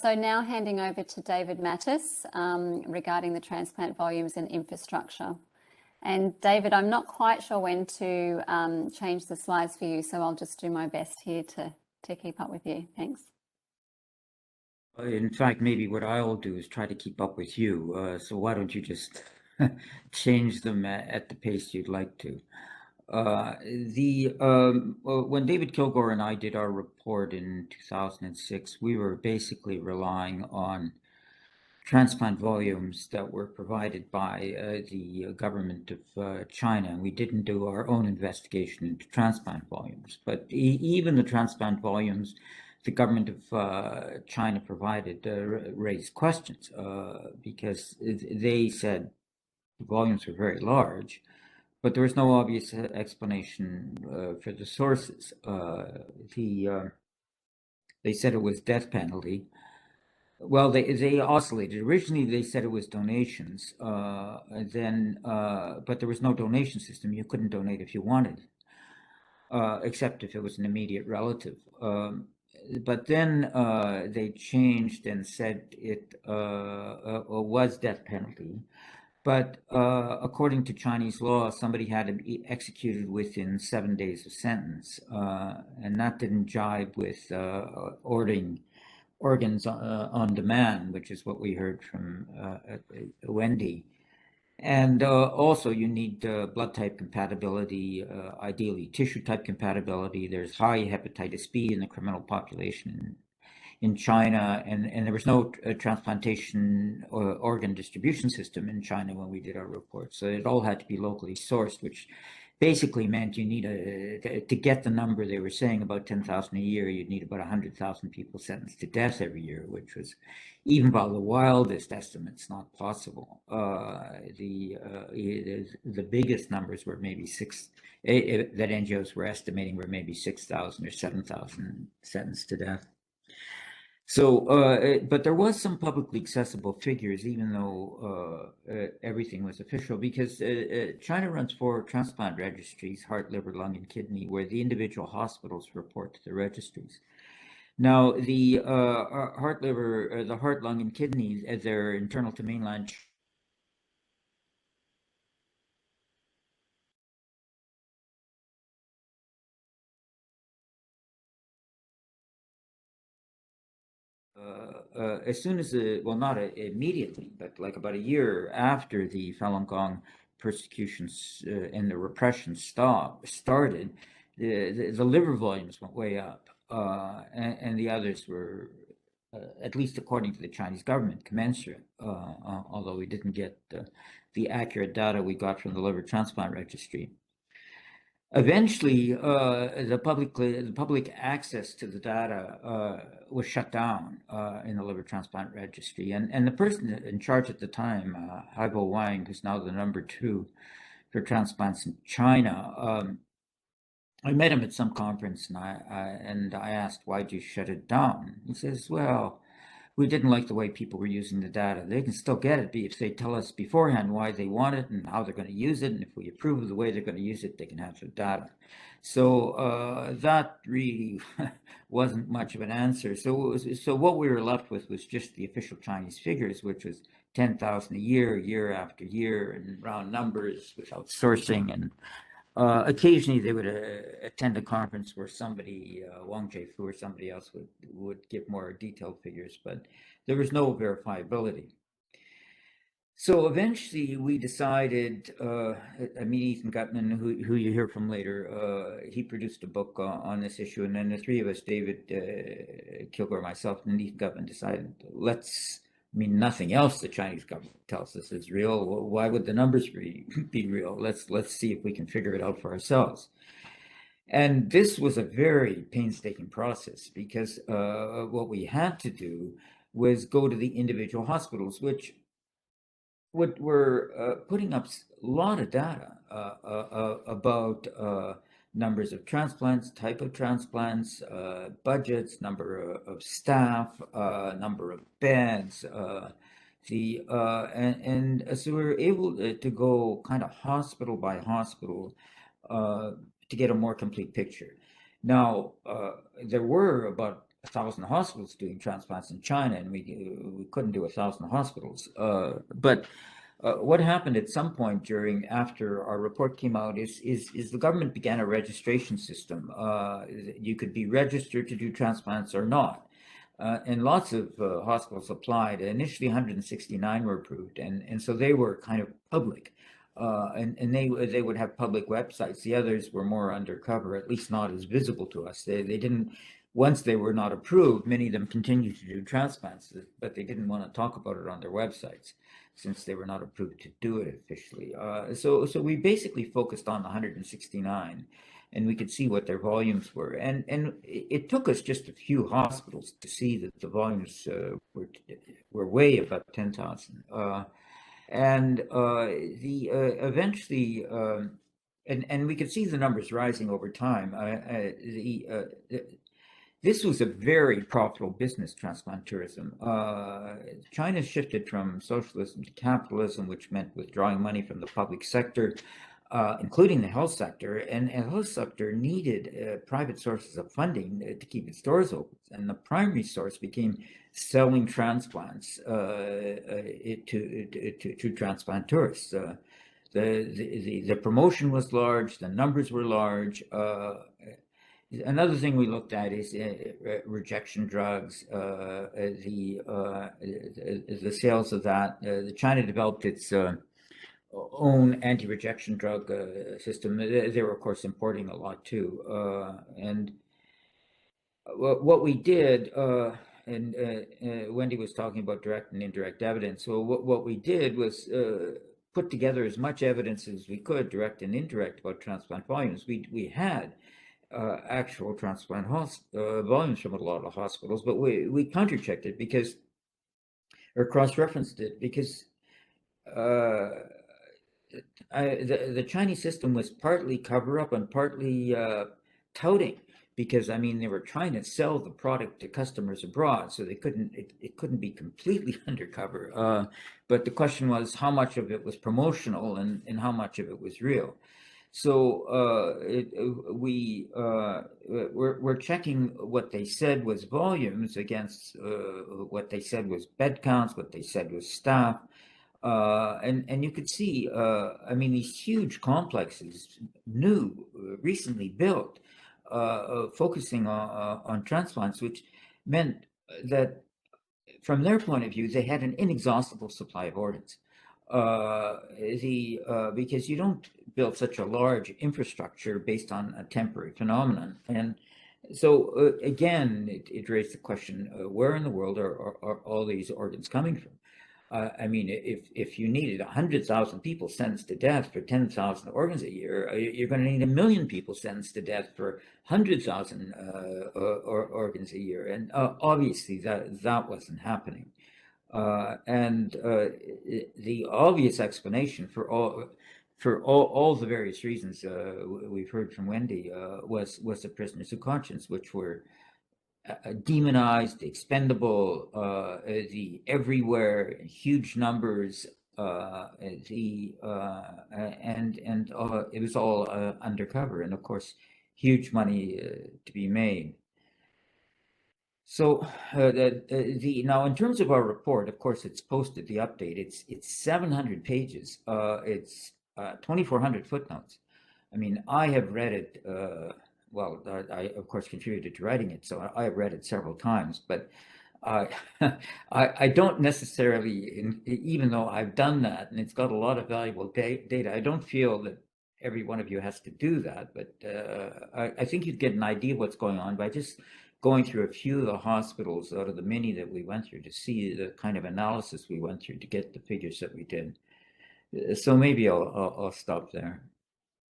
So now handing over to David Mattis regarding the transplant volumes and infrastructure. And David, I'm not quite sure when to change the slides for you, so I'll just do my best here to keep up with you. Thanks. In fact, maybe what I'll do is try to keep up with you. So why don't you just change them at the pace you'd like to? When David Kilgore and I did our report in 2006, we were basically relying on transplant volumes that were provided by the government of China. And we didn't do our own investigation into transplant volumes. But even the transplant volumes the government of China provided raised questions because they said the volumes were very large, but there was no obvious explanation for the sources. They said it was death penalty. Well, they oscillated. Originally, they said it was donations. But there was no donation system. You couldn't donate if you wanted, except if it was an immediate relative. But then they changed and said it was death penalty. But according to Chinese law, somebody had to be executed within 7 days of sentence, and that didn't jibe with ordering organs on demand, which is what we heard from Wendy. And also you need blood type compatibility, ideally tissue type compatibility. There's high hepatitis B in the criminal population in China, and there was no transplantation or organ distribution system in China when we did our report. So it all had to be locally sourced, which basically meant you need to get the number they were saying, about 10,000 a year, you'd need about 100,000 people sentenced to death every year, which was, even by the wildest estimates, not possible. The biggest numbers were maybe that NGOs were estimating were maybe 6,000 or 7,000 sentenced to death. So, but there was some publicly accessible figures, even though everything was official, because China runs 4 transplant registries: heart, liver, lung, and kidney, where the individual hospitals report to the registries. Now, the heart, lung, and kidney, as they're internal to mainland as soon as well, not immediately, but like about a year after the Falun Gong persecutions and the repression started, the liver volumes went way up, and the others were, at least according to the Chinese government, commensurate, although we didn't get the accurate data we got from the liver transplant registry. Eventually, the public access to the data was shut down in the liver transplant registry, and the person in charge at the time, Haibo Wang, who's now the #2 for transplants in China, I met him at some conference, and I asked, "Why'd you shut it down?" He says, "Well, we didn't like the way people were using the data. They can still get it if they tell us beforehand why they want it and how they're going to use it. And if we approve of the way they're going to use it, they can have the data." So that really wasn't much of an answer. So what we were left with was just the official Chinese figures, which was 10,000 a year after year, and round numbers without sourcing. And occasionally they would attend a conference where somebody, Wang Jiefu or somebody else would give more detailed figures, but there was no verifiability. So eventually we decided, I mean, Ethan Gutman, who you hear from later, he produced a book on this issue, and then the 3 of us, David Kilgore, myself, and Ethan Gutman, decided, I mean, nothing else the Chinese government tells us is real. Well, why would the numbers be real? Let's see if we can figure it out for ourselves. And this was a very painstaking process, because what we had to do was go to the individual hospitals, which were putting up a lot of data about numbers of transplants, type of transplants, budgets, number of staff, number of beds, and so we were able to go kind of hospital by hospital to get a more complete picture. Now, there were about 1,000 hospitals doing transplants in China, and we couldn't do 1,000 hospitals. But what happened at some point after our report came out is the government began a registration system. You could be registered to do transplants or not. And lots of hospitals applied. Initially, 169 were approved, and so they were kind of public. And they would have public websites. The others were more undercover, at least not as visible to us. They didn't, once they were not approved, many of them continued to do transplants, but they didn't want to talk about it on their websites since they were not approved to do it officially. So we basically focused on the 169, and we could see what their volumes were. And it took us just a few hospitals to see that the volumes were way above 10,000. And eventually, and we could see the numbers rising over time. This was a very profitable business, transplant tourism. China shifted from socialism to capitalism, which meant withdrawing money from the public sector, including the health sector. And the health sector needed private sources of funding to keep its doors open. And the primary source became selling transplants to transplant tourists. The promotion was large, the numbers were large. Another thing we looked at is rejection drugs, the sales of that. China developed its own anti-rejection drug system. They were, of course, importing a lot too. And what we did, and Wendy was talking about direct and indirect evidence. So what we did was put together as much evidence as we could, direct and indirect, about transplant volumes. We had actual transplant volumes from a lot of hospitals, but we counter-checked it because, or cross-referenced it because the Chinese system was partly cover-up and partly touting, because I mean they were trying to sell the product to customers abroad, so it couldn't be completely undercover. But the question was how much of it was promotional and how much of it was real. So we're checking what they said was volumes against what they said was bed counts, what they said was staff, and you could see, I mean, these huge complexes, new, recently built, focusing on transplants, which meant that from their point of view, they had an inexhaustible supply of organs. Because you don't build such a large infrastructure based on a temporary phenomenon. And so again, it raised the question, where in the world are all these organs coming from? I mean, if you needed 100,000 people sentenced to death for 10,000 organs a year, you're going to need 1 million people sentenced to death for 100,000 organs a year. And obviously that wasn't happening. And the obvious explanation for all the various reasons we've heard from Wendy was the prisoners of conscience, which were demonized, expendable, everywhere, huge numbers, and it was all undercover, and of course, huge money to be made. So now in terms of our report, of course, it's posted, the update. It's 700 pages. It's 2,400 footnotes. I mean, I have read it. Well, I of course contributed to writing it, so I have read it several times. But I don't necessarily, even though I've done that, and it's got a lot of valuable data, I don't feel that every one of you has to do that. But I think you'd get an idea of what's going on by just going through a few of the hospitals out of the many that we went through to see the kind of analysis we went through to get the figures that we did. So maybe I'll stop there.